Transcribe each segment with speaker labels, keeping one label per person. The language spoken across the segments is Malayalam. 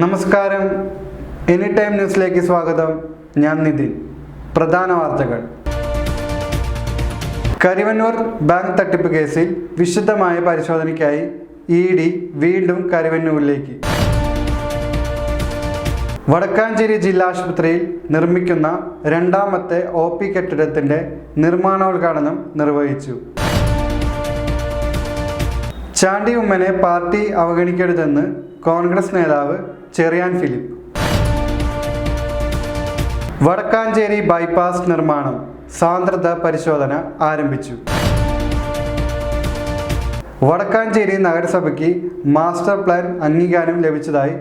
Speaker 1: നമസ്കാരം, എനി ടൈം ന്യൂസിലേക്ക് സ്വാഗതം. ഞാൻ നിതിൻ. പ്രധാന വാർത്തകൾ. കരിവന്നൂർ ബാങ്ക് തട്ടിപ്പ് കേസിൽ വിശദമായ പരിശോധനയ്ക്കായി ED വീണ്ടും കരിവന്നൂരിലേക്ക്. വടക്കാഞ്ചേരി ജില്ലാ ആശുപത്രിയിൽ നിർമ്മിക്കുന്ന രണ്ടാമത്തെ OP കെട്ടിടത്തിൻ്റെ നിർമ്മാണോദ്ഘാടനം നിർവഹിച്ചു. ചാണ്ടി ഉമ്മനെ പാർട്ടി അവഗണിക്കരുതെന്ന് കോൺഗ്രസ് നേതാവ് ചെറിയാൻ ഫിലിപ്പ്. വടക്കാഞ്ചേരി ബൈപ്പാസ് നിർമ്മാണം സാന്ദ്രത പരിശോധന ആരംഭിച്ചു. വടക്കാഞ്ചേരി നഗരസഭയ്ക്ക് മാസ്റ്റർ പ്ലാൻ അംഗീകാരം ലഭിച്ചതായി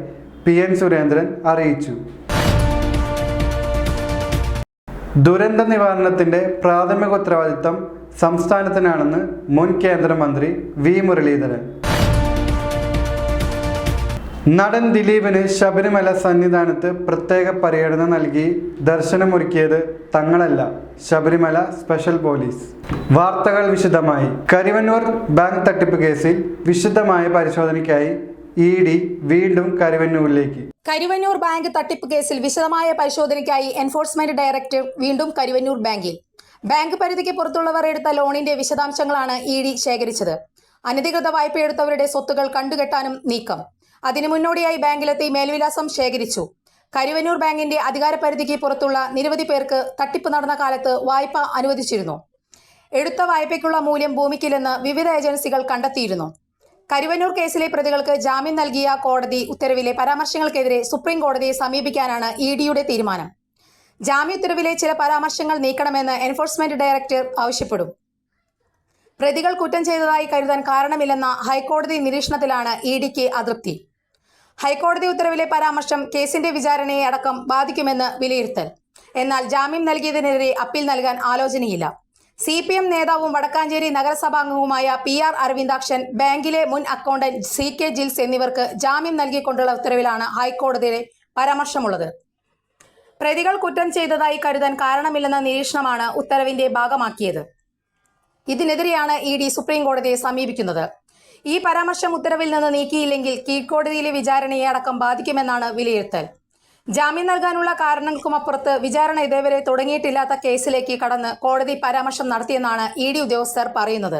Speaker 1: PN സുരേന്ദ്രൻ അറിയിച്ചു. ദുരന്ത നിവാരണത്തിൻ്റെ പ്രാഥമിക ഉത്തരവാദിത്തം സംസ്ഥാനത്തിനാണെന്ന് മുൻ കേന്ദ്രമന്ത്രി V മുരളീധരൻ. നടൻ ദിലീപിന് ശബരിമല സന്നിധാനത്ത് പ്രത്യേക പരിഗണന നൽകി ദർശനമൊരുക്കിയത് തങ്ങളല്ല, ശബരിമല സ്പെഷ്യൽ പോലീസ്. വാർത്തകൾ വിശദമായി. കരിവന്നൂർ ബാങ്ക് തട്ടിപ്പ് കേസിൽ വിശദമായ പരിശോധനയ്ക്കായി ED വീണ്ടും കരിവന്നൂരിലേക്ക്.
Speaker 2: കരിവന്നൂർ ബാങ്ക് തട്ടിപ്പ് കേസിൽ വിശദമായ പരിശോധനയ്ക്കായി എൻഫോഴ്സ്മെന്റ് ഡയറക്ടർ വീണ്ടും കരിവന്നൂർ ബാങ്കിൽ. ബാങ്ക് പരിധിക്ക് പുറത്തുള്ളവർ എടുത്ത ലോണിന്റെ വിശദാംശങ്ങളാണ് ED ശേഖരിച്ചത്. അനധികൃത വായ്പയെടുത്തവരുടെ സ്വത്തുകൾ കണ്ടുകെട്ടാനും നീക്കം. അതിനു മുന്നോടിയായി ബാങ്കിലെത്തി മേൽവിലാസം ശേഖരിച്ചു. കരിവന്നൂർ ബാങ്കിന്റെ അധികാരപരിധിക്ക് പുറത്തുള്ള നിരവധി പേർക്ക് തട്ടിപ്പ് നടന്ന കാലത്ത് വായ്പ അനുവദിച്ചിരുന്നു. എടുത്ത വായ്പയ്ക്കുള്ള മൂല്യം ഭൂമിക്കില്ലെന്ന് വിവിധ ഏജൻസികൾ കണ്ടെത്തിയിരുന്നു. കരിവന്നൂർ കേസിലെ പ്രതികൾക്ക് ജാമ്യം നൽകിയ കോടതി ഉത്തരവിലെ പരാമർശങ്ങൾക്കെതിരെ സുപ്രീം കോടതിയെ സമീപിക്കാനാണ് EDയുടെ തീരുമാനം. ജാമ്യോത്തരവിലെ ചില പരാമർശങ്ങൾ നീക്കണമെന്ന് എൻഫോഴ്സ്മെന്റ് ഡയറക്ടർ ആവശ്യപ്പെടും. പ്രതികൾ കുറ്റം ചെയ്തതായി കരുതാൻ കാരണമില്ലെന്ന ഹൈക്കോടതി നിരീക്ഷണത്തിലാണ് EDക്ക് അതൃപ്തി. ഹൈക്കോടതി ഉത്തരവിലെ പരാമർശം കേസിന്റെ വിചാരണയെ അടക്കം ബാധിക്കുമെന്ന് വിലയിരുത്തൽ. എന്നാൽ ജാമ്യം നൽകിയതിനെതിരെ അപ്പീൽ നൽകാൻ ആലോചനയില്ല. CPM നേതാവും വടക്കാഞ്ചേരി നഗരസഭാംഗവുമായ PR അരവിന്ദാക്ഷൻ, ബാങ്കിലെ മുൻ അക്കൗണ്ടന്റ് CK ജിൽസ് എന്നിവർക്ക് ജാമ്യം നൽകിക്കൊണ്ടുള്ള ഉത്തരവിലാണ് ഹൈക്കോടതിയുടെ പരാമർശമുള്ളത്. പ്രതികൾ കുറ്റം ചെയ്തതായി കരുതാൻ കാരണമില്ലെന്ന നിരീക്ഷണമാണ് ഉത്തരവിന്റെ ഭാഗമാക്കിയത്. ഇതിനെതിരെയാണ് ED സുപ്രീം കോടതിയെ സമീപിക്കുന്നത്. ഈ പരാമർശം ഉത്തരവിൽ നിന്ന് നീക്കിയില്ലെങ്കിൽ കീഴ്ക്കോടതിയിലെ വിചാരണയെ അടക്കം ബാധിക്കുമെന്നാണ് വിലയിരുത്തൽ. ജാമ്യം നൽകാനുള്ള കാരണങ്ങൾക്കുമപ്പുറത്ത് വിചാരണ ഇതേവരെ തുടങ്ങിയിട്ടില്ലാത്ത കേസിലേക്ക് കടന്ന് കോടതി പരാമർശം നടത്തിയെന്നാണ് ED ഉദ്യോഗസ്ഥർ പറയുന്നത്.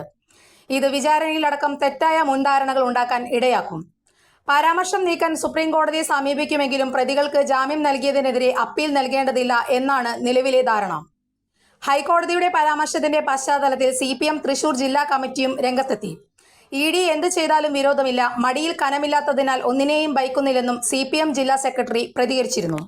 Speaker 2: ഇത് വിചാരണയിലടക്കം തെറ്റായ മുൻധാരണകൾ ഉണ്ടാക്കാൻ ഇടയാക്കും. പരാമർശം നീക്കാൻ സുപ്രീം കോടതിയെ സമീപിക്കുമെങ്കിലും പ്രതികൾക്ക് ജാമ്യം നൽകിയതിനെതിരെ അപ്പീൽ നൽകേണ്ടതില്ല എന്നാണ് നിലവിലെ ധാരണ. ഹൈക്കോടതിയുടെ പരാമർശത്തിന്റെ പശ്ചാത്തലത്തിൽ CPM തൃശൂർ ജില്ലാ കമ്മിറ്റിയും രംഗത്തെത്തി. ED എന്ത് ചെയ്താലും വിരോധമില്ല, മടിയിൽ കനമില്ലാത്തതിനാൽ ഒന്നിനെയും ഭയക്കുന്നില്ലെന്നും CPM ജില്ലാ സെക്രട്ടറി പ്രതികരിച്ചിരുന്നു.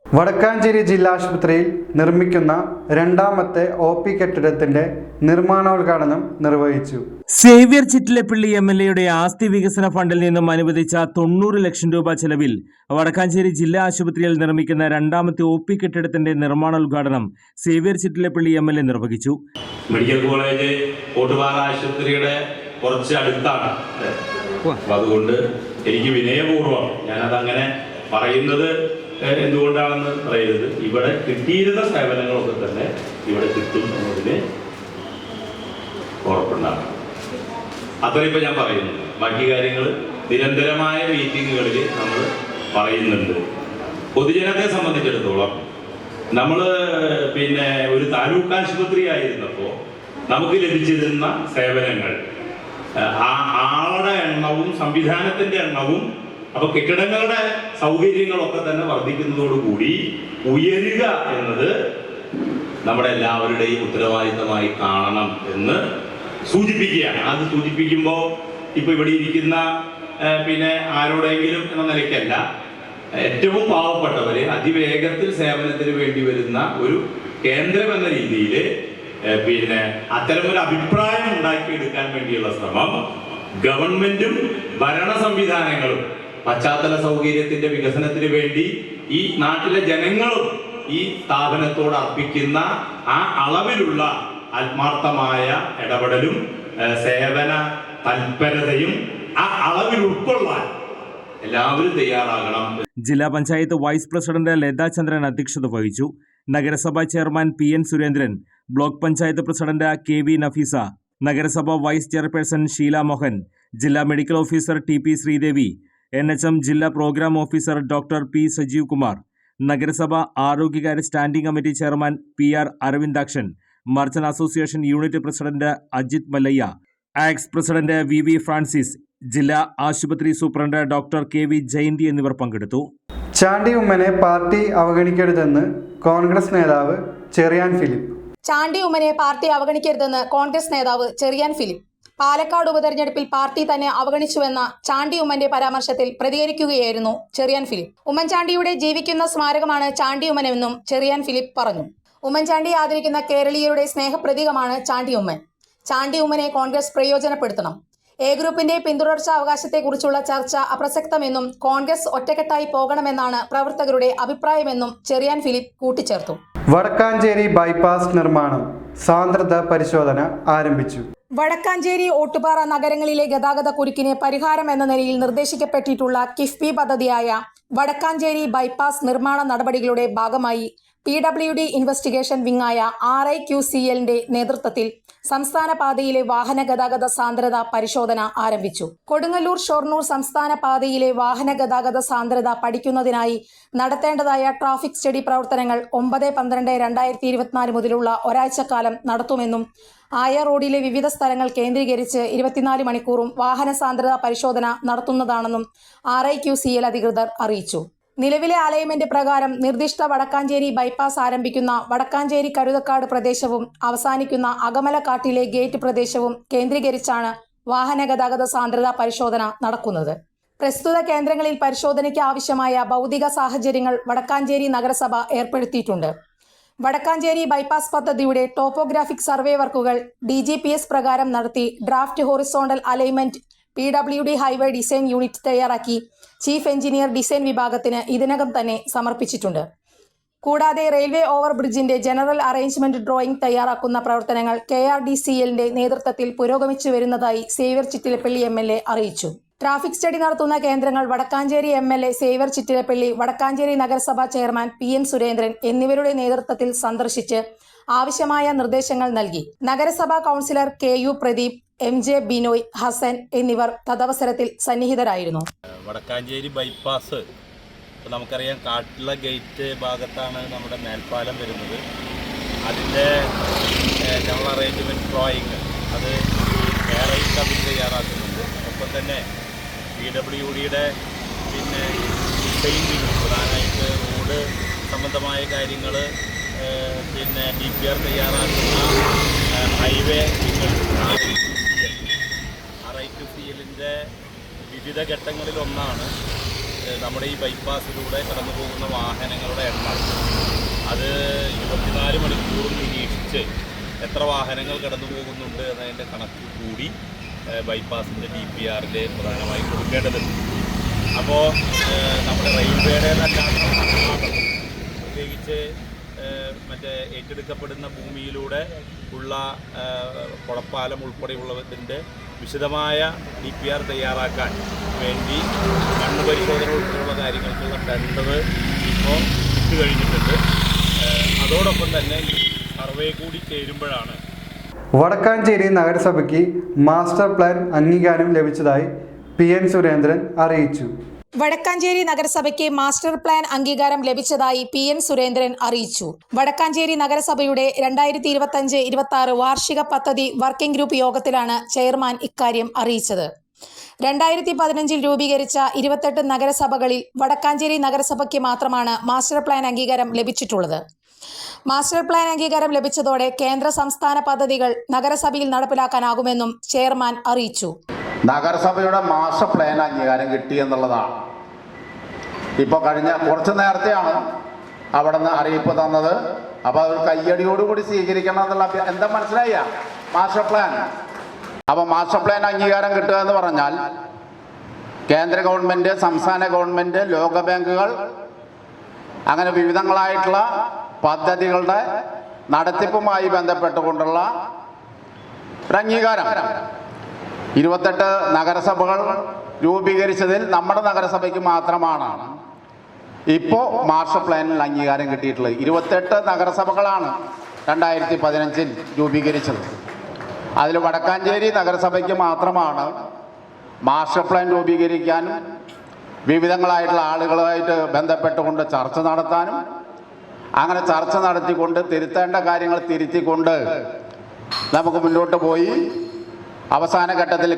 Speaker 1: വടക്കാഞ്ചേരി ജില്ലാ ആശുപത്രിയിൽ നിർമ്മിക്കുന്ന രണ്ടാമത്തെ OP കെട്ടിടത്തിന്റെ നിർമ്മാണോദ്ഘാടനം നിർവഹിച്ചു.
Speaker 3: സേവ്യർ ചിറ്റിലപ്പള്ളി MLAയുടെ ആസ്തി വികസന ഫണ്ടിൽ നിന്നും അനുവദിച്ച 90 ലക്ഷം രൂപ ചെലവിൽ വടക്കാഞ്ചേരി ജില്ലാ ആശുപത്രിയിൽ നിർമ്മിക്കുന്ന രണ്ടാമത്തെ OP കെട്ടിടത്തിന്റെ നിർമ്മാണോദ്ഘാടനം സേവ്യർ ചിറ്റിലപ്പള്ളി MLA നിർവഹിച്ചു.
Speaker 4: മെഡിക്കൽ കോളേജ് കോട്ടുപാറ ആശുപത്രിയുടെ കുറച്ച് അടുത്താണ്. അതുകൊണ്ട് എനിക്ക് വിനയപൂർവ്വം ഞാനതങ്ങനെ പറയുന്നത് എന്തുകൊണ്ടാണെന്ന് പറയരുത്. ഇവിടെ കിട്ടിയിരുന്ന സേവനങ്ങളൊക്കെ തന്നെ ഇവിടെ കിട്ടും എന്നതിന് ഉറപ്പുണ്ടാകും. അത്രയും ഇപ്പം ഞാൻ പറയുന്നു. ബാക്കി കാര്യങ്ങൾ നിരന്തരമായ മീറ്റിങ്ങുകളിൽ നമ്മൾ പറയുന്നുണ്ട്. പൊതുജനത്തെ സംബന്ധിച്ചിടത്തോളം നമ്മൾ ഒരു താലൂക്ക് ആശുപത്രി ആയിരുന്നപ്പോൾ നമുക്ക് ലഭിച്ചിരുന്ന സേവനങ്ങൾ, ആളുടെ എണ്ണവും സംവിധാനത്തിന്റെ എണ്ണവും അപ്പൊ കെട്ടിടങ്ങളുടെ സൗകര്യങ്ങളൊക്കെ തന്നെ വർദ്ധിക്കുന്നതോടുകൂടി ഉയരുക എന്നത് നമ്മുടെ എല്ലാവരുടെയും ഉത്തരവാദിത്തമായി കാണണം എന്ന് സൂചിപ്പിക്കുകയാണ്. അത് സൂചിപ്പിക്കുമ്പോൾ ഇപ്പൊ ഇവിടെ ഇരിക്കുന്ന ആരോടെങ്കിലും എന്ന നിലയ്ക്കല്ല, ഏറ്റവും പാവപ്പെട്ടവര് അതിവേഗത്തിൽ സേവനത്തിന് വേണ്ടി വരുന്ന ഒരു കേന്ദ്രം എന്ന രീതിയിൽ അത്തരമൊരു അഭിപ്രായം ഉണ്ടാക്കിയെടുക്കാൻ വേണ്ടിയുള്ള ശ്രമം ഗവൺമെന്റും ഭരണ സംവിധാനങ്ങളും പശ്ചാത്തല സൗകര്യത്തിന്റെ വികസനത്തിന് വേണ്ടി ഈ നാട്ടിലെ ജനങ്ങളും ഈ സ്ഥാപനത്തോട് അർപ്പിക്കുന്ന ആ അളവിലുള്ള ആത്മാർത്ഥമായ ഇടപെടലും സേവന തൽപരതയും ആ അളവിൽ ഉൾക്കൊള്ളാൻ എല്ലാവരും തയ്യാറാകണം.
Speaker 3: ജില്ലാ പഞ്ചായത്ത് വൈസ് പ്രസിഡന്റ് ലതാ ചന്ദ്രൻ അധ്യക്ഷത വഹിച്ചു. നഗരസഭാ chairman PN Surendran, block panchayat president KV Nafeesa, നഗരസഭ വൈസ് ചെയർപേഴ്സൺ ഷീല മോഹൻ, ജില്ലാ medical officer TP Sreedevi, NHM ജില്ലാ programme officer doctor P Sajeev Kumar, നഗരസഭ ആരോഗ്യകാര്യ standing committee chairman PR Aravindakshan, merchant association unit president Ajith Mallayya, ആക്സ് പ്രസിഡന്റ് VV ഫ്രാൻസിസ്, ജില്ലാ ആശുപത്രി സൂപ്രണ്ട് ഡോക്ടർ KV ജയന്തി എന്നിവർ പങ്കെടുത്തു.
Speaker 1: ചാണ്ടി ഉമ്മനെ പാർട്ടി അവഗണിക്കരുതെന്ന് കോൺഗ്രസ് നേതാവ് ചെറിയാൻ ഫിലിപ്പ്.
Speaker 2: ചാണ്ടി ഉമ്മനെ പാർട്ടി അവഗണിക്കരുതെന്ന് കോൺഗ്രസ് നേതാവ് ചെറിയാൻ ഫിലിപ്പ് പാലക്കാട് ഉപതെരഞ്ഞെടുപ്പിൽ പാർട്ടി തന്നെ അവഗണിച്ചുവെന്ന ചാണ്ടി ഉമ്മന്റെ പരാമർശത്തിൽ പ്രതികരിക്കുകയായിരുന്നു ചെറിയാൻ ഫിലിപ്പ്. ഉമ്മൻചാണ്ടിയുടെ ജീവിക്കുന്ന സ്മാരകമാണ് ചാണ്ടി ഉമ്മനെന്നും ചെറിയാൻ ഫിലിപ്പ് പറഞ്ഞു. ഉമ്മൻചാണ്ടി ആദരിക്കുന്ന കേരളീയരുടെ സ്നേഹപ്രതീകമാണ് ചാണ്ടി ഉമ്മൻ. ചാണ്ടി ഉമ്മനെ കോൺഗ്രസ് പ്രയോജനപ്പെടുത്തണം. എ ഗ്രൂപ്പിന്റെ പിന്തുടർച്ചാ അവകാശത്തെക്കുറിച്ചുള്ള ചർച്ച അപ്രസക്തമെന്നും കോൺഗ്രസ് ഒറ്റക്കെട്ടായി പോകണമെന്നാണ് പ്രവർത്തകരുടെ അഭിപ്രായമെന്നും ചെറിയാൻ ഫിലിപ്പ് കൂട്ടിച്ചേർത്തു.
Speaker 1: വടക്കാഞ്ചേരി ബൈപ്പാസ് നിർമ്മാണം സാന്ദ്രത പരിശോധന ആരംഭിച്ചു.
Speaker 2: വടക്കാഞ്ചേരി, ഓട്ടുപാറ നഗരങ്ങളിലെ ഗതാഗത കുരുക്കിന് പരിഹാരം എന്ന നിലയിൽ നിർദ്ദേശിക്കപ്പെട്ടിട്ടുള്ള കിഫ്ബി പദ്ധതിയായ വടക്കാഞ്ചേരി ബൈപ്പാസ് നിർമ്മാണ നടപടികളുടെ ഭാഗമായി PWD ഇൻവെസ്റ്റിഗേഷൻ വിങ്ങായ RIQCLന്റെ നേതൃത്വത്തിൽ സംസ്ഥാന പാതയിലെ വാഹന ഗതാഗത സാന്ദ്രത പരിശോധന ആരംഭിച്ചു. കൊടുങ്ങല്ലൂർ ഷൊർണൂർ സംസ്ഥാന പാതയിലെ വാഹന ഗതാഗത സാന്ദ്രത പഠിക്കുന്നതിനായി നടത്തേണ്ടതായ ട്രാഫിക് സ്റ്റഡി പ്രവർത്തനങ്ങൾ 9/12/2024 മുതലുള്ള ഒരാഴ്ചക്കാലം നടത്തുമെന്നും ആയ റോഡിലെ വിവിധ സ്ഥലങ്ങൾ കേന്ദ്രീകരിച്ച് 24 മണിക്കൂറും വാഹന സാന്ദ്രത പരിശോധന നടത്തുന്നതാണെന്നും RIQCL അധികൃതർ അറിയിച്ചു. നിലവിലെ അലൈൻമെന്റ് പ്രകാരം നിർദ്ദിഷ്ട വടക്കാഞ്ചേരി ബൈപ്പാസ് ആരംഭിക്കുന്ന വടക്കാഞ്ചേരി കരുതക്കാട് പ്രദേശവും അവസാനിക്കുന്ന അകമലക്കാട്ടിലെ ഗേറ്റ് പ്രദേശവും കേന്ദ്രീകരിച്ചാണ് വാഹന ഗതാഗത സാന്ദ്രത പരിശോധന നടക്കുന്നത്. പ്രസ്തുത കേന്ദ്രങ്ങളിൽ പരിശോധനയ്ക്ക് ആവശ്യമായ ഭൗതിക സാഹചര്യങ്ങൾ വടക്കാഞ്ചേരി നഗരസഭ ഏർപ്പെടുത്തിയിട്ടുണ്ട്. വടക്കാഞ്ചേരി ബൈപ്പാസ് പദ്ധതിയുടെ ടോപ്പോഗ്രാഫിക് സർവേ വർക്കുകൾ DGPS പ്രകാരം നടത്തി draft horizontal alignment PWD highway design unit തയ്യാറാക്കി ചീഫ് എഞ്ചിനീയർ ഡിസൈൻ വിഭാഗത്തിന് ഇതിനകം തന്നെ സമർപ്പിച്ചിട്ടുണ്ട്. കൂടാതെ റെയിൽവേ ഓവർ ബ്രിഡ്ജിന്റെ ജനറൽ അറേഞ്ച്മെന്റ് ഡ്രോയിംഗ് തയ്യാറാക്കുന്ന പ്രവർത്തനങ്ങൾ KRDCLന്റെ നേതൃത്വത്തിൽ പുരോഗമിച്ചു വരുന്നതായി സേവ്യർ ചിറ്റിലപ്പള്ളി MLA അറിയിച്ചു. ട്രാഫിക് സ്റ്റഡി നടത്തുന്ന കേന്ദ്രങ്ങൾ വടക്കാഞ്ചേരി MLA സേവ്യർ ചിറ്റിലപ്പള്ളി, വടക്കാഞ്ചേരി നഗരസഭാ ചെയർമാൻ PN സുരേന്ദ്രൻ എന്നിവരുടെ നേതൃത്വത്തിൽ സന്ദർശിച്ച് ആവശ്യമായ നിർദ്ദേശങ്ങൾ നൽകി. നഗരസഭാ councillor KU Pradeep, MJ Binoy, Hasan എന്നിവർ തദവസരത്തിൽ സന്നിഹിതരായിരുന്നു.
Speaker 5: വടക്കാഞ്ചേരി ബൈപ്പാസ് ഇപ്പോൾ നമുക്കറിയാം, കാട്ടില ഗേറ്റ് ഭാഗത്താണ് നമ്മുടെ മേൽപ്പാലം വരുന്നത്. അതിൻ്റെ ജനറൽ അറേഞ്ച്മെൻറ്റ് ഡ്രോയിങ് അത് KRI തയ്യാറാക്കുന്നുണ്ട്. ഒപ്പം തന്നെ PWDയുടെ ഡിസൈൻ പ്രധാനമായിട്ട് റോഡ് സംബന്ധമായ കാര്യങ്ങൾ, DPR തയ്യാറാക്കുന്ന ഹൈവേ RIQCLന്റെ വിവിധ ഘട്ടങ്ങളിലൊന്നാണ് നമ്മുടെ ഈ ബൈപ്പാസിലൂടെ കടന്നു പോകുന്ന വാഹനങ്ങളുടെ എണ്ണം. അത് 24 മണിക്കൂറും നിരീക്ഷിച്ച് എത്ര വാഹനങ്ങൾ കടന്നു പോകുന്നുണ്ട് എന്നതിൻ്റെ കണക്ക് കൂടി ബൈപ്പാസിൻ്റെ DPRൽ പ്രധാനമായി കൊടുക്കേണ്ടതുണ്ട്. അപ്പോൾ നമ്മുടെ റെയിൽവേയുടെ പ്രത്യേകിച്ച് മറ്റേ ഏറ്റെടുക്കപ്പെടുന്ന ഭൂമിയിലൂടെ ഉള്ള കുളപ്പാലം ഉൾപ്പെടെയുള്ളതിൻ്റെ വിശദമായ DPR തയ്യാറാക്കാൻ വേണ്ടി മണ്ണ് പരിശോധന ഉൾപ്പെടെയുള്ള കാര്യങ്ങൾക്കുള്ള ടെൻഡർ ഇപ്പോൾ ഇട്ട് കഴിഞ്ഞിട്ടുണ്ട്. അതോടൊപ്പം തന്നെ ഈ സർവേ കൂടി ചേരുമ്പോഴാണ്
Speaker 1: വടക്കാഞ്ചേരി നഗരസഭയ്ക്ക് മാസ്റ്റർ പ്ലാൻ അംഗീകാരം ലഭിച്ചതായി PN സുരേന്ദ്രൻ അറിയിച്ചു.
Speaker 2: വടക്കാഞ്ചേരി നഗരസഭയ്ക്ക് മാസ്റ്റർ പ്ലാൻ അംഗീകാരം ലഭിച്ചതായി PN സുരേന്ദ്രൻ അറിയിച്ചു. വടക്കാഞ്ചേരി നഗരസഭയുടെ 2025-26 വാർഷിക പദ്ധതി വർക്കിംഗ് ഗ്രൂപ്പ് യോഗത്തിലാണ് ചെയർമാൻ ഇക്കാര്യം അറിയിച്ചത്. 2015 രൂപീകരിച്ച 28 നഗരസഭകളിൽ വടക്കാഞ്ചേരി നഗരസഭയ്ക്ക് മാത്രമാണ് മാസ്റ്റർ പ്ലാൻ അംഗീകാരം ലഭിച്ചിട്ടുള്ളത്. മാസ്റ്റർ പ്ലാൻ അംഗീകാരം ലഭിച്ചതോടെ കേന്ദ്ര സംസ്ഥാന പദ്ധതികൾ നഗരസഭയിൽ നടപ്പിലാക്കാനാകുമെന്നും ചെയർമാൻ അറിയിച്ചു.
Speaker 6: നഗരസഭയുടെ മാസ്റ്റർ പ്ലാൻ അംഗീകാരം കിട്ടിയെന്നുള്ളതാണ്. ഇപ്പോൾ കഴിഞ്ഞ കുറച്ച് നേരത്തെയാണ് അവിടെ നിന്ന് അറിയിപ്പ് തന്നത്. അപ്പോൾ അത് കയ്യടിയോടുകൂടി സ്വീകരിക്കണം എന്നുള്ള എന്താ മനസ്സിലായ മാസ്റ്റർ പ്ലാൻ. അപ്പോൾ മാസ്റ്റർ പ്ലാൻ അംഗീകാരം കിട്ടുക എന്ന് പറഞ്ഞാൽ കേന്ദ്ര ഗവൺമെൻറ്, സംസ്ഥാന ഗവൺമെൻറ്, ലോക ബാങ്കുകൾ അങ്ങനെ വിവിധങ്ങളായിട്ടുള്ള പദ്ധതികളുടെ നടത്തിപ്പുമായി ബന്ധപ്പെട്ടുകൊണ്ടുള്ള ഒരു അംഗീകാരം. 28 നഗരസഭകൾ രൂപീകരിച്ചതിൽ നമ്മുടെ നഗരസഭയ്ക്ക് മാത്രമാണ് ഇപ്പോൾ മാസ്റ്റർ പ്ലാനിൽ അംഗീകാരം കിട്ടിയിട്ടുള്ളത്. 28 നഗരസഭകളാണ് 2015 രൂപീകരിച്ചത്. അതിൽ വടക്കാഞ്ചേരി നഗരസഭയ്ക്ക് മാത്രമാണ് മാസ്റ്റർ പ്ലാൻ രൂപീകരിക്കാനും വിവിധങ്ങളായിട്ടുള്ള ആളുകളുമായിട്ട് ബന്ധപ്പെട്ടുകൊണ്ട് ചർച്ച നടത്താനും അങ്ങനെ ചർച്ച നടത്തിക്കൊണ്ട് തിരുത്തേണ്ട കാര്യങ്ങൾ തിരുത്തിക്കൊണ്ട് നമുക്ക് മുന്നോട്ട് പോയി അവസാന ഘട്ടത്തിൽ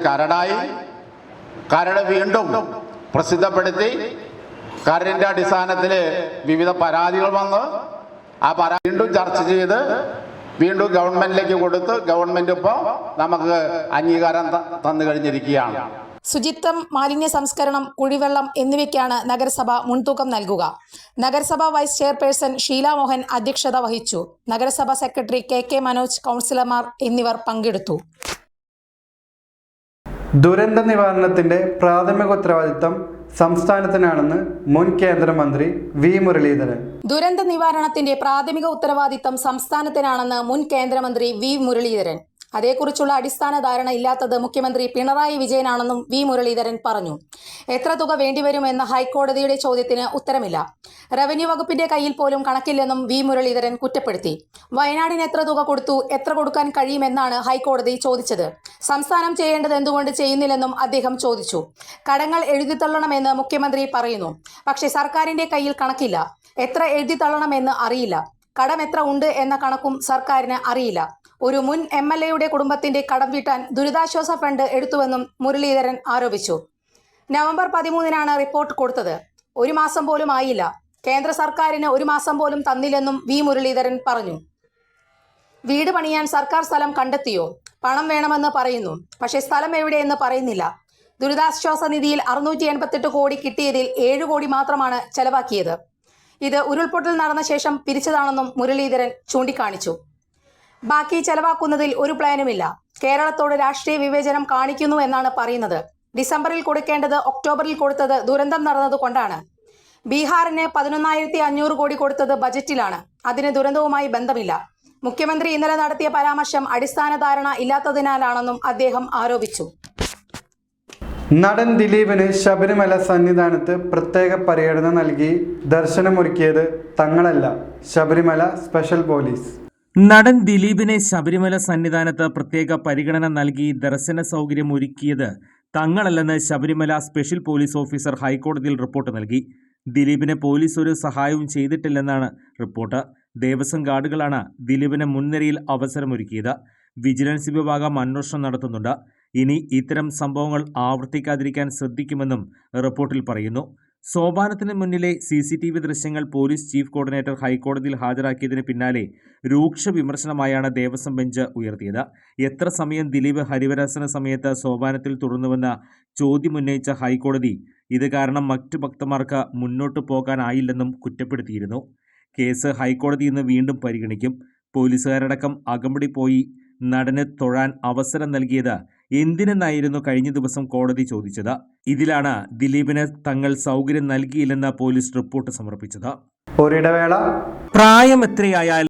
Speaker 6: കരട് വീണ്ടും പ്രസിദ്ധപ്പെടുത്തി കരടിൻ്റെ അടിസ്ഥാനത്തിൽ വിവിധ പരാതികൾ വന്ന് ആ പരാതി വീണ്ടും ചർച്ച ചെയ്ത് വീണ്ടും ഗവൺമെൻറ്റിലേക്ക് കൊടുത്ത് ഗവൺമെൻറ് ഇപ്പോൾ നമുക്ക് അംഗീകാരം തന്നു കഴിഞ്ഞിരിക്കുകയാണ്.
Speaker 2: ശുചിത്വം, മാലിന്യ സംസ്കരണം, കുടിവെള്ളം എന്നിവയ്ക്കാണ് നഗരസഭ മുൻതൂക്കം നൽകുക. നഗരസഭ വൈസ് ചെയർപേഴ്സൺ ഷീല മോഹൻ അധ്യക്ഷത വഹിച്ചു. നഗരസഭ സെക്രട്ടറി KK മനോജ്, കൗൺസിലർമാർ എന്നിവർ പങ്കെടുത്തു.
Speaker 1: ദുരന്ത നിവാരണത്തിന്റെ പ്രാഥമിക ഉത്തരവാദിത്തം സംസ്ഥാനത്തിനാണെന്ന് മുൻ കേന്ദ്രമന്ത്രി വി മുരളീധരൻ.
Speaker 2: ദുരന്ത നിവാരണത്തിന്റെ പ്രാഥമിക ഉത്തരവാദിത്തം സംസ്ഥാനത്തിനാണെന്ന് മുൻ കേന്ദ്രമന്ത്രി വി മുരളീധരൻ. അതേക്കുറിച്ചുള്ള അടിസ്ഥാന ധാരണ ഇല്ലാത്തത് മുഖ്യമന്ത്രി പിണറായി വിജയനാണെന്നും വി മുരളീധരൻ പറഞ്ഞു. എത്ര തുക വേണ്ടിവരുമെന്ന ഹൈക്കോടതിയുടെ ചോദ്യത്തിന് ഉത്തരമില്ല. റവന്യൂ വകുപ്പിന്റെ കയ്യിൽ പോലും കണക്കില്ലെന്നും വി മുരളീധരൻ കുറ്റപ്പെടുത്തി. വയനാടിന് എത്ര തുക കൊടുത്തു, എത്ര കൊടുക്കാൻ കഴിയുമെന്നാണ് ഹൈക്കോടതി ചോദിച്ചത്. സംസ്ഥാനം ചെയ്യേണ്ടത് എന്തുകൊണ്ട് ചെയ്യുന്നില്ലെന്നും അദ്ദേഹം ചോദിച്ചു. കടങ്ങൾ എഴുതിത്തള്ളണമെന്ന് മുഖ്യമന്ത്രി പറയുന്നു. പക്ഷേ സർക്കാരിന്റെ കയ്യിൽ കണക്കില്ല. എത്ര എഴുതിത്തള്ളണമെന്ന് അറിയില്ല. കടം എത്ര ഉണ്ട് എന്ന കണക്കും സർക്കാരിന് അറിയില്ല. ഒരു മുൻ MLA-യുടെ കുടുംബത്തിന്റെ കടം വീട്ടാൻ ദുരിതാശ്വാസ ഫണ്ട് എടുത്തുവെന്നും മുരളീധരൻ ആരോപിച്ചു. നവംബർ 13-നാണ് റിപ്പോർട്ട് കൊടുത്തത്. 1 മാസം പോലും ആയില്ല. കേന്ദ്ര സർക്കാരിന് 1 മാസം പോലും തന്നില്ലെന്നും വി മുരളീധരൻ പറഞ്ഞു. വീട് പണിയാൻ സർക്കാർ സ്ഥലം കണ്ടെത്തിയോ? പണം വേണമെന്ന് പറയുന്നു. പക്ഷേ സ്ഥലം എവിടെയെന്ന് പറയുന്നില്ല. ദുരിതാശ്വാസ നിധിയിൽ 688 കോടി കിട്ടിയതിൽ 7 കോടി മാത്രമാണ് ചെലവാക്കിയത്. ഇത് ഉരുൾപൊട്ടൽ നടന്ന ശേഷം പിരിച്ചതാണെന്നും മുരളീധരൻ ചൂണ്ടിക്കാണിച്ചു. ബാക്കി ചെലവാക്കുന്നതിൽ ഒരു പ്ലാനുമില്ല. കേരളത്തോട് രാഷ്ട്രീയ വിവേചനം കാണിക്കുന്നു എന്നാണ് പറയുന്നത്. ഡിസംബറിൽ കൊടുക്കേണ്ടത് ഒക്ടോബറിൽ കൊടുത്തത് ദുരന്തം നടന്നതുകൊണ്ടാണ്. ബീഹാറിന് 11,500 കോടി കൊടുത്തത് ബജറ്റിലാണ്. അതിന് ദുരന്തവുമായി ബന്ധമില്ല. മുഖ്യമന്ത്രി ഇന്നലെ നടത്തിയ പരാമർശം അടിസ്ഥാന ധാരണ ഇല്ലാത്തതിനാലാണെന്നും അദ്ദേഹം ആരോപിച്ചു.
Speaker 1: നടൻ ദിലീപിന് ശബരിമല സന്നിധാനത്ത് പ്രത്യേക പരിഗണന നൽകി ദർശനമൊരുക്കിയത് തങ്ങളല്ല, ശബരിമല സ്പെഷ്യൽ പോലീസ്.
Speaker 3: നടൻ ദിലീപിനെ ശബരിമല സന്നിധാനത്ത് പ്രത്യേക പരിഗണന നൽകി ദർശന സൗകര്യം ഒരുക്കിയത് തങ്ങളല്ലെന്ന് ശബരിമല സ്പെഷ്യൽ പോലീസ് ഓഫീസർ ഹൈക്കോടതിയിൽ റിപ്പോർട്ട് നൽകി. ദിലീപിന് പോലീസ് ഒരു സഹായവും ചെയ്തിട്ടില്ലെന്നാണ് റിപ്പോർട്ട്. ദേവസ്വം ഗാർഡുകളാണ് ദിലീപിന് മുൻനിരയിൽ അവസരമൊരുക്കിയത്. വിജിലൻസ് വിഭാഗം അന്വേഷണം നടത്തുന്നുണ്ട്. ഇനി ഇത്തരം സംഭവങ്ങൾ ആവർത്തിക്കാതിരിക്കാൻ ശ്രദ്ധിക്കുമെന്നും റിപ്പോർട്ടിൽ പറയുന്നു. സോപാനത്തിന് മുന്നിലെ CCTV ദൃശ്യങ്ങൾ പോലീസ് ചീഫ് കോർഡിനേറ്റർ ഹൈക്കോടതിയിൽ ഹാജരാക്കിയതിന് പിന്നാലെ രൂക്ഷ വിമർശനമായാണ് ദേവസ്വം ബെഞ്ച് ഉയർത്തിയത്. എത്ര സമയം ദിലീപ് ഹരിവരാസന സമയത്ത് സോപാനത്തിൽ തുടർന്നുവെന്ന ചോദ്യമുന്നയിച്ച ഹൈക്കോടതി ഇത് കാരണം മറ്റു ഭക്തന്മാർക്ക് മുന്നോട്ടു പോകാനായില്ലെന്നും കുറ്റപ്പെടുത്തിയിരുന്നു. കേസ് ഹൈക്കോടതി ഇന്ന് വീണ്ടും പരിഗണിക്കും. പോലീസുകാരടക്കം അകമ്പടി പോയി നടന് തൊഴാൻ അവസരം നൽകിയത് എന്തിനെന്നായിരുന്നു കഴിഞ്ഞ ദിവസം കോടതി ചോദിച്ചത്. ഇതിലാണ് ദിലീപിന് തങ്ങൾ സൗകര്യം നൽകിയില്ലെന്ന് പോലീസ് റിപ്പോർട്ട് സമർപ്പിച്ചത്.
Speaker 1: ഒരിടവേള.
Speaker 3: പ്രായം എത്രയായാൽ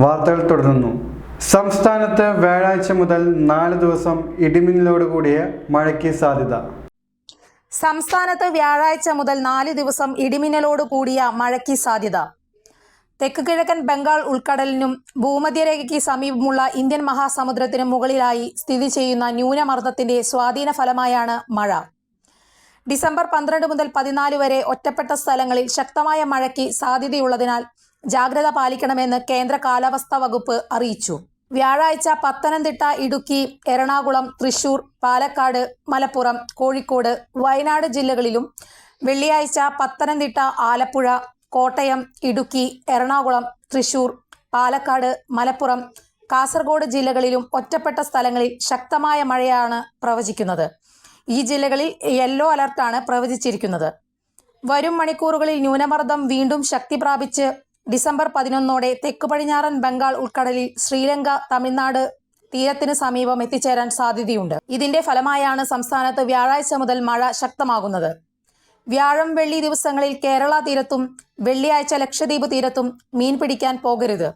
Speaker 1: വാർത്തകൾ തുടരുന്നു. സംസ്ഥാനത്ത് വ്യാഴാഴ്ച മുതൽ 4 ദിവസം ഇടിമിന്നലോട് കൂടിയ മഴയ്ക്ക് സാധ്യത.
Speaker 2: സംസ്ഥാനത്ത് വ്യാഴാഴ്ച മുതൽ 4 ദിവസം ഇടിമിന്നലോട് കൂടിയ മഴയ്ക്ക് സാധ്യത. തെക്ക് കിഴക്കൻ ബംഗാൾ ഉൾക്കടലിനും ഭൂമധ്യരേഖയ്ക്ക് സമീപമുള്ള ഇന്ത്യൻ മഹാസമുദ്രത്തിനും മുകളിലായി സ്ഥിതി ചെയ്യുന്ന ന്യൂനമർദ്ദത്തിന്റെ സ്വാധീന ഫലമായാണ് മഴ. ഡിസംബർ 12 മുതൽ 14 വരെ ഒറ്റപ്പെട്ട സ്ഥലങ്ങളിൽ ശക്തമായ മഴയ്ക്ക് സാധ്യതയുള്ളതിനാൽ ജാഗ്രത പാലിക്കണമെന്ന് കേന്ദ്ര കാലാവസ്ഥാ വകുപ്പ് അറിയിച്ചു. വ്യാഴാഴ്ച പത്തനംതിട്ട, ഇടുക്കി, എറണാകുളം, തൃശൂർ, പാലക്കാട്, മലപ്പുറം, കോഴിക്കോട്, വയനാട് ജില്ലകളിലും വെള്ളിയാഴ്ച പത്തനംതിട്ട, ആലപ്പുഴ, കോട്ടയം, ഇടുക്കി, എറണാകുളം, തൃശൂർ, പാലക്കാട്, മലപ്പുറം, കാസർഗോഡ് ജില്ലകളിലും ഒറ്റപ്പെട്ട സ്ഥലങ്ങളിൽ ശക്തമായ മഴയാണ് പ്രവചിക്കുന്നത്. ഈ ജില്ലകളിൽ യെല്ലോ അലർട്ടാണ് പ്രവചിച്ചിരിക്കുന്നത്. വരും മണിക്കൂറുകളിൽ ന്യൂനമർദ്ദം വീണ്ടും ശക്തി പ്രാപിച്ച് ഡിസംബർ 11 തെക്ക് പടിഞ്ഞാറൻ ബംഗാൾ ഉൾക്കടലിൽ ശ്രീലങ്ക, തമിഴ്നാട് തീരത്തിന് സമീപം എത്തിച്ചേരാൻ സാധ്യതയുണ്ട്. ഇതിന്റെ ഫലമായാണ് സംസ്ഥാനത്ത് വ്യാഴാഴ്ച മുതൽ മഴ ശക്തമാകുന്നത്. വ്യാഴം, വെള്ളി ദിവസങ്ങളിൽ കേരള തീരത്തും വെള്ളിയാഴ്ച ലക്ഷദ്വീപ് തീരത്തും മീൻ പിടിക്കാൻ പോകരുത്.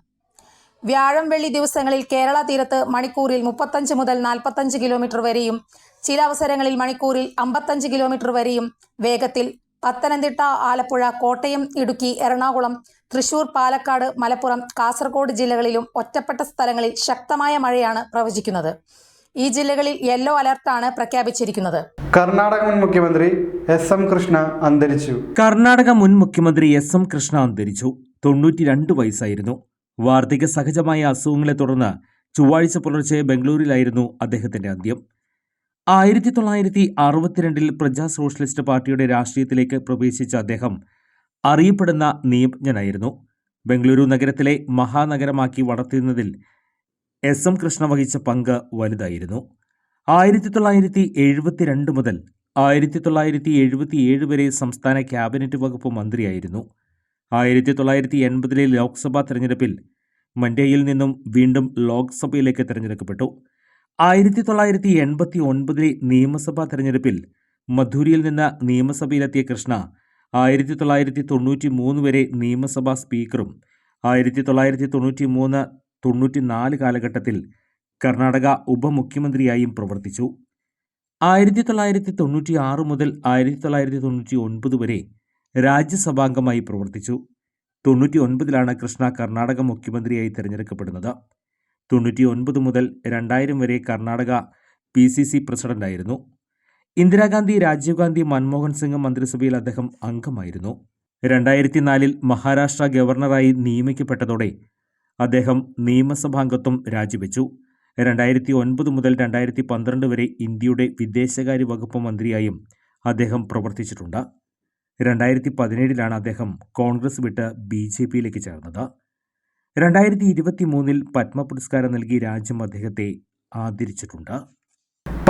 Speaker 2: വ്യാഴം, വെള്ളി ദിവസങ്ങളിൽ കേരള തീരത്ത് മണിക്കൂറിൽ 35 മുതൽ 45 കിലോമീറ്റർ വരെയും ചില അവസരങ്ങളിൽ മണിക്കൂറിൽ 55 കിലോമീറ്റർ വരെയും വേഗത്തിൽ പത്തനംതിട്ട, ആലപ്പുഴ, കോട്ടയം, ഇടുക്കി, എറണാകുളം, തൃശൂർ, പാലക്കാട്, മലപ്പുറം, കാസർഗോഡ് ജില്ലകളിലും ഒറ്റപ്പെട്ട സ്ഥലങ്ങളിൽ ശക്തമായ മഴയാണ് പ്രവചിക്കുന്നത്. ഈ ജില്ലകളിൽ യെല്ലോ അലർട്ടാണ് പ്രഖ്യാപിച്ചിരിക്കുന്നത്.
Speaker 1: കർണാടക മുൻ മുഖ്യമന്ത്രി എസ്.എം. കൃഷ്ണ അന്തരിച്ചു.
Speaker 3: കർണാടക മുൻ മുഖ്യമന്ത്രി എസ്.എം. കൃഷ്ണ അന്തരിച്ചു. 92 വയസ്സായിരുന്നു. വാർദ്ധക്യ സഹജമായ അസുഖങ്ങളെ തുടർന്ന് ചൊവ്വാഴ്ച പുലർച്ചെ ബംഗളൂരിലായിരുന്നു അദ്ദേഹത്തിന്റെ അന്ത്യം. 1962 പ്രജാ സോഷ്യലിസ്റ്റ് പാർട്ടിയുടെ രാഷ്ട്രീയത്തിലേക്ക് പ്രവേശിച്ച അദ്ദേഹം അറിയപ്പെടുന്ന നിയമജ്ഞനായിരുന്നു. ബംഗളൂരു നഗരത്തിലെ മഹാനഗരമാക്കി വളർത്തുന്നതിൽ എസ്.എം. കൃഷ്ണ വഹിച്ച പങ്ക് വലുതായിരുന്നു. 1972 മുതൽ 1977 വരെ സംസ്ഥാന ക്യാബിനറ്റ് വകുപ്പ് മന്ത്രിയായിരുന്നു. 1980 ലോക്സഭാ തെരഞ്ഞെടുപ്പിൽ മണ്ഡ്യയിൽ നിന്നും വീണ്ടും ലോക്സഭയിലേക്ക് തെരഞ്ഞെടുക്കപ്പെട്ടു. 1989 നിയമസഭാ തെരഞ്ഞെടുപ്പിൽ മധുരയിൽ നിന്ന് നിയമസഭയിലെത്തിയ കൃഷ്ണ 1993 വരെ നിയമസഭാ സ്പീക്കറും 1993-94 കാലഘട്ടത്തിൽ കർണാടക ഉപമുഖ്യമന്ത്രിയായും പ്രവർത്തിച്ചു. 1996 മുതൽ 1999 വരെ രാജ്യസഭാംഗമായി പ്രവർത്തിച്ചു. 99 കൃഷ്ണ കർണാടക മുഖ്യമന്ത്രിയായി തിരഞ്ഞെടുക്കപ്പെടുന്നത്. 99 മുതൽ 2000 വരെ കർണാടക PCC പ്രസിഡന്റായിരുന്നു. ഇന്ദിരാഗാന്ധി, രാജീവ് ഗാന്ധി, മൻമോഹൻ സിംഗ് മന്ത്രിസഭയിൽ അദ്ദേഹം അംഗമായിരുന്നു. 2004 മഹാരാഷ്ട്ര ഗവർണറായി നിയമിക്കപ്പെട്ടതോടെ അദ്ദേഹം നിയമസഭാംഗത്വം രാജിവെച്ചു. 2009 മുതൽ 2012 വരെ ഇന്ത്യയുടെ വിദേശകാര്യ വകുപ്പ് മന്ത്രിയായും അദ്ദേഹം പ്രവർത്തിച്ചിട്ടുണ്ട്. 2017 അദ്ദേഹം കോൺഗ്രസ് വിട്ട് BJPയിലേക്ക് ചേർന്നത്. 2023 പത്മ പുരസ്കാരം നൽകി രാജ്യം അദ്ദേഹത്തെ ആദരിച്ചിട്ടുണ്ട്.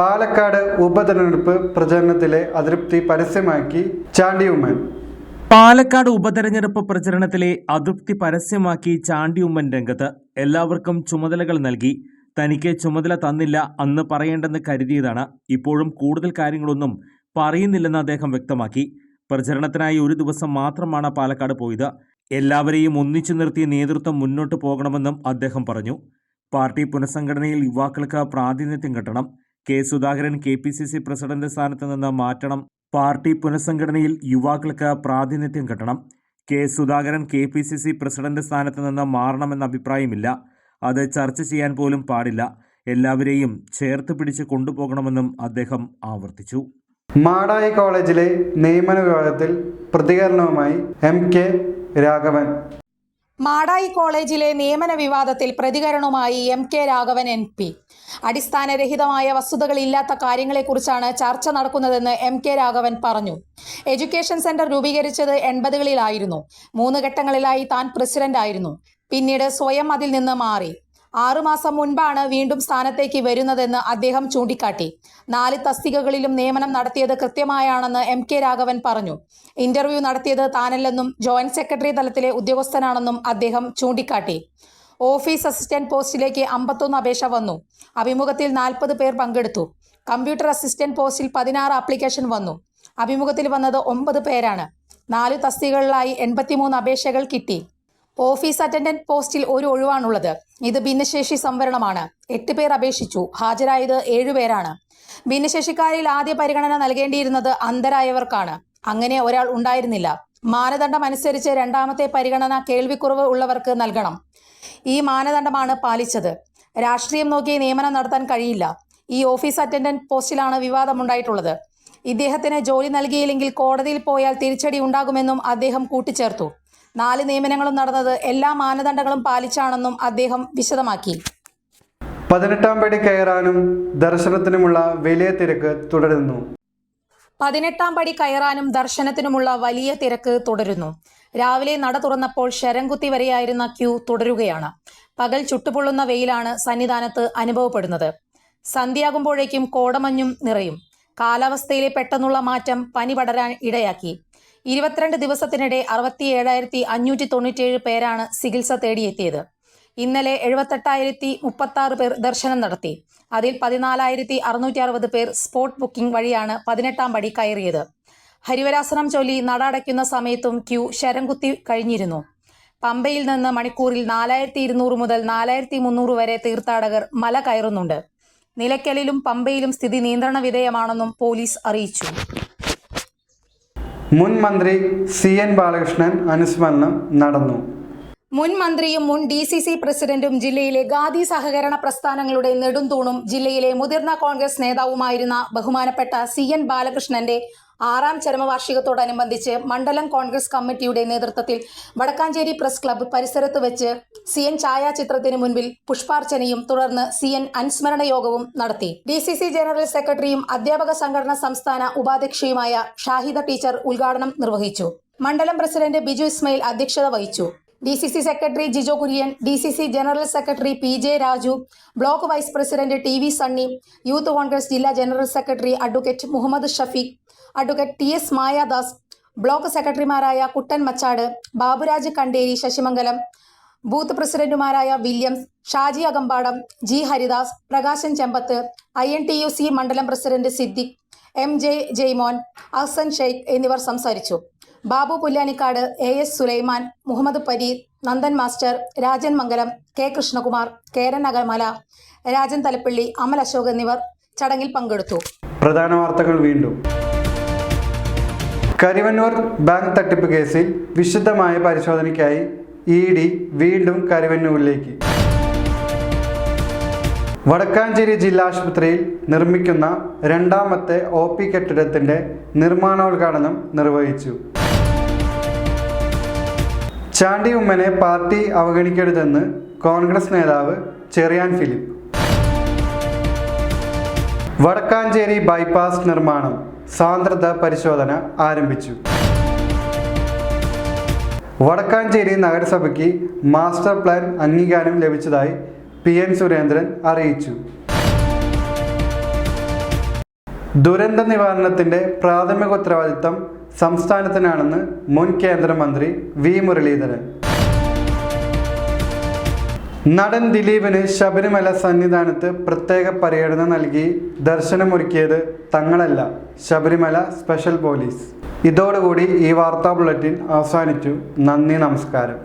Speaker 1: പാലക്കാട് ഉപതെരഞ്ഞെടുപ്പ് പ്രചരണത്തിലെ അതൃപ്തി പരസ്യമാക്കി ചാണ്ടി ഉമ്മൻ.
Speaker 3: പാലക്കാട് ഉപതെരഞ്ഞെടുപ്പ് പ്രചരണത്തിലെ അതൃപ്തി പരസ്യമാക്കി ചാണ്ടി ഉമ്മൻ രംഗത്ത്. എല്ലാവർക്കും ചുമതലകൾ നൽകി, തനിക്ക് ചുമതല തന്നില്ല, അന്ന് പറയേണ്ടെന്ന് കരുതിയതാണ്. ഇപ്പോഴും കൂടുതൽ കാര്യങ്ങളൊന്നും പറയുന്നില്ലെന്ന് അദ്ദേഹം വ്യക്തമാക്കി. പ്രചരണത്തിനായി ഒരു ദിവസം മാത്രമാണ് പാലക്കാട് പോയത്. എല്ലാവരെയും ഒന്നിച്ചു നിർത്തി നേതൃത്വം മുന്നോട്ട് പോകണമെന്നും അദ്ദേഹം പറഞ്ഞു. പാർട്ടി പുനഃസംഘടനയിൽ യുവാക്കൾക്ക് പ്രാതിനിധ്യം കിട്ടണം. കെ. സുധാകരൻ KPCC പ്രസിഡന്റ് സ്ഥാനത്ത് നിന്ന് മാറ്റണം. പാർട്ടി പുനഃസംഘടനയിൽ യുവാക്കൾക്ക് പ്രാതിനിധ്യം കിട്ടണം. കെ. സുധാകരൻ KPCC പ്രസിഡന്റ് സ്ഥാനത്ത് നിന്ന് മാറണമെന്ന അഭിപ്രായമില്ല. അത് ചർച്ച ചെയ്യാൻ പോലും പാടില്ല. എല്ലാവരെയും ചേർത്ത് പിടിച്ച് കൊണ്ടുപോകണമെന്നും അദ്ദേഹം ആവർത്തിച്ചു.
Speaker 1: മാടായി കോളേജിലെ നിയമന വിവാദത്തിൽ പ്രതികരണവുമായി MK രാഘവൻ.
Speaker 2: മാടായി കോളേജിലെ നിയമന വിവാദത്തിൽ പ്രതികരണവുമായി MK രാഘവൻ MP. അടിസ്ഥാനരഹിതമായ വസ്തുതകളില്ലാത്ത കാര്യങ്ങളെക്കുറിച്ചാണ് ചർച്ച നടക്കുന്നതെന്ന് MK രാഘവൻ പറഞ്ഞു. എഡ്യൂക്കേഷൻ സെന്റർ രൂപീകരിച്ചത് 80കളിലായിരുന്നു. 3 ഘട്ടങ്ങളിലായി താൻ പ്രസിഡന്റ് ആയിരുന്നു. പിന്നീട് സ്വയം അതിൽ നിന്ന് മാറി. 6 മാസം മുൻപാണ് വീണ്ടും സ്ഥാനത്തേക്ക് വരുന്നതെന്ന് അദ്ദേഹം ചൂണ്ടിക്കാട്ടി. 4 തസ്തികകളിലും നിയമനം നടത്തിയത് കൃത്യമായാണെന്ന് MK രാഘവൻ പറഞ്ഞു. ഇന്റർവ്യൂ നടത്തിയത് താനല്ലെന്നും ജോയിന്റ് സെക്രട്ടറി തലത്തിലെ ഉദ്യോഗസ്ഥനാണെന്നും അദ്ദേഹം ചൂണ്ടിക്കാട്ടി. ഓഫീസ് അസിസ്റ്റന്റ് പോസ്റ്റിലേക്ക് 51 അപേക്ഷ വന്നു. അഭിമുഖത്തിൽ 40 പേർ പങ്കെടുത്തു. കമ്പ്യൂട്ടർ അസിസ്റ്റന്റ് പോസ്റ്റിൽ 16 ആപ്ലിക്കേഷൻ വന്നു. അഭിമുഖത്തിൽ വന്നത് 9 പേരാണ്. 4 തസ്തികകളിലായി 83 അപേക്ഷകൾ കിട്ടി. ഓഫീസ് അറ്റൻഡന്റ് പോസ്റ്റിൽ ഒരു ഒഴിവാണുള്ളത്. ഇത് ഭിന്നശേഷി സംവരണമാണ്. 8 പേർ അപേക്ഷിച്ചു. ഹാജരായത് 7 പേരാണ്. ഭിന്നശേഷിക്കാരിൽ ആദ്യ പരിഗണന നൽകേണ്ടിയിരുന്നത് അന്ധരായവർക്കാണ്. അങ്ങനെ ഒരാൾ ഉണ്ടായിരുന്നില്ല. മാനദണ്ഡം അനുസരിച്ച് രണ്ടാമത്തെ പരിഗണന കേൾവിക്കുറവ് ഉള്ളവർക്ക് നൽകണം. ഈ മാനദണ്ഡമാണ് പാലിച്ചത്. രാഷ്ട്രീയം നോക്കി നിയമനം നടത്താൻ കഴിയില്ല. ഈ ഓഫീസ് അറ്റൻഡന്റ് പോസ്റ്റിലാണ് വിവാദമുണ്ടായിട്ടുള്ളത്. ഇദ്ദേഹത്തിന് ജോലി നൽകിയില്ലെങ്കിൽ കോടതിയിൽ പോയാൽ തിരിച്ചടി ഉണ്ടാകുമെന്നും അദ്ദേഹം കൂട്ടിച്ചേർത്തു. 4 നിയമനങ്ങളും നടന്നത് എല്ലാ മാനദണ്ഡങ്ങളും പാലിച്ചാണെന്നും അദ്ദേഹം വിശദമാക്കി.
Speaker 1: 18-ാം പടി കയറാനും ദർശനത്തിനുമുള്ള വലിയ തിരക്ക് തുടരുന്നു.
Speaker 2: 18-ാം പടി കയറാനും ദർശനത്തിനുമുള്ള വലിയ തിരക്ക് തുടരുന്നു. രാവിലെ നട തുറന്നപ്പോൾ ശരംകുത്തി വരെയായിരുന്ന ക്യൂ തുടരുകയാണ്. പകൽ ചുട്ടുപൊള്ളുന്ന വെയിലാണ് സന്നിധാനത്ത് അനുഭവപ്പെടുന്നത്. സന്ധ്യയാകുമ്പോഴേക്കും കോടമഞ്ഞും നിറയും. കാലാവസ്ഥയിലെ പെട്ടെന്നുള്ള മാറ്റം പനി പടരാൻ ഇടയാക്കി. 22 ദിവസത്തിനിടെ 67,597 പേരാണ് ചികിത്സ തേടിയെത്തിയത്. ഇന്നലെ 78,036 പേർ ദർശനം നടത്തി. അതിൽ 14,660 പേർ സ്പോട്ട് ബുക്കിംഗ് വഴിയാണ് 18-ാം പടി കയറിയത്. ഹരിവരാസനം ചൊല്ലി നട അടയ്ക്കുന്ന സമയത്തും ക്യൂ ശരംകുത്തി കഴിഞ്ഞിരുന്നു. പമ്പയിൽ നിന്ന് മണിക്കൂറിൽ 4,200 മുതൽ 4,300 വരെ തീർത്ഥാടകർ മല കയറുന്നുണ്ട്. നിലയ്ക്കലിലും പമ്പയിലും സ്ഥിതി നിയന്ത്രണ വിധേയമാണെന്നും പോലീസ് അറിയിച്ചു.
Speaker 1: മുൻ മന്ത്രി CN ബാലകൃഷ്ണൻ അനുസ്മരണം നടന്നു.
Speaker 2: മുൻ മന്ത്രിയും മുൻ DCC പ്രസിഡന്റും ജില്ലയിലെ ഖാദി സഹകരണ പ്രസ്ഥാനങ്ങളുടെ നെടുംതൂണും ജില്ലയിലെ മുതിർന്ന കോൺഗ്രസ് നേതാവുമായിരുന്ന ബഹുമാനപ്പെട്ട CN ബാലകൃഷ്ണന്റെ 6ാം ചരമവാർഷികത്തോടനുബന്ധിച്ച് മണ്ഡലം കോൺഗ്രസ് കമ്മിറ്റിയുടെ നേതൃത്വത്തിൽ വടക്കാഞ്ചേരി പ്രസ് ക്ലബ്ബ് പരിസരത്ത് വെച്ച് CN ഛായാചിത്രത്തിന് മുൻപിൽ പുഷ്പാർച്ചനയും തുടർന്ന് CN അനുസ്മരണ യോഗവും നടത്തി. DCC ജനറൽ സെക്രട്ടറിയും അധ്യാപക സംഘടന സംസ്ഥാന ഉപാധ്യക്ഷയുമായ ഷാഹിദ ടീച്ചർ ഉദ്ഘാടനം നിർവഹിച്ചു. മണ്ഡലം പ്രസിഡന്റ് ബിജു ഇസ്മയിൽ അധ്യക്ഷത വഹിച്ചു. DCC secretary Jijo Kurian, DCC general secretary PJ Raju, block vice president TV Sunny, youth Congress ജില്ലാ general secretary advocate Muhammad Shafeeq, advocate TS Mayadas, block സെക്രട്ടറിമാരായ കുട്ടൻ മച്ചാട്, ബാബുരാജ് കണ്ടേരി ശശിമംഗലം, ബൂത്ത് പ്രസിഡന്റുമാരായ Williams, Shaji Akampadam, G Haridas, Prakashan Chembath, INTUC മണ്ഡലം പ്രസിഡന്റ് സിദ്ദിഖ്, MJ ജയ്മോൻ, അഹ്സൻ ഷെയ്ഖ് എന്നിവർ സംസാരിച്ചു. Babu Pullanikkad, AS Sulaiman, Muhammad Pareer, Nandan master, Rajan Mangalam, K Krishnakumar, Keran Akamala, Rajan Thalappilly, അമൽ അശോക് എന്നിവർ ചടങ്ങിൽ പങ്കെടുത്തു.
Speaker 1: പ്രധാന വാർത്തകൾ വീണ്ടും. കരിവന്നൂർ ബാങ്ക് തട്ടിപ്പ് കേസിൽ വിശദമായ പരിശോധനയ്ക്കായി ED വീണ്ടും കരിവന്നൂരിലേക്ക്. വടക്കാഞ്ചേരി ജില്ലാ ആശുപത്രിയിൽ നിർമ്മിക്കുന്ന 2ാമത്തെ OP കെട്ടിടത്തിന്റെ നിർമ്മാണോദ്ഘാടനം നിർവഹിച്ചു. ചാണ്ടി ഉമ്മനെ പാർട്ടി അവഗണിക്കരുതെന്ന് കോൺഗ്രസ് നേതാവ് ചെറിയാൻ ഫിലിപ്പ്. വടക്കാഞ്ചേരി ബൈപ്പാസ് നിർമ്മാണം സാന്ദ്രത പരിശോധന ആരംഭിച്ചു. വടക്കാഞ്ചേരി നഗരസഭയ്ക്ക് മാസ്റ്റർ പ്ലാൻ അംഗീകാരം ലഭിച്ചതായി PN സുരേന്ദ്രൻ അറിയിച്ചു. ദുരന്ത നിവാരണത്തിന്റെ പ്രാഥമിക ഉത്തരവാദിത്തം സംസ്ഥാനത്തിനാണെന്ന് മുൻ കേന്ദ്രമന്ത്രി V മുരളീധരൻ. നടൻ ദിലീപിന് ശബരിമല സന്നിധാനത്ത് പ്രത്യേക പരിഗണന നൽകി ദർശനമൊരുക്കിയത് തങ്ങളല്ല, ശബരിമല സ്പെഷ്യൽ പോലീസ്. ഇതോടുകൂടി ഈ വാർത്താ ബുള്ളറ്റിൻ അവസാനിച്ചു. നന്ദി, നമസ്കാരം.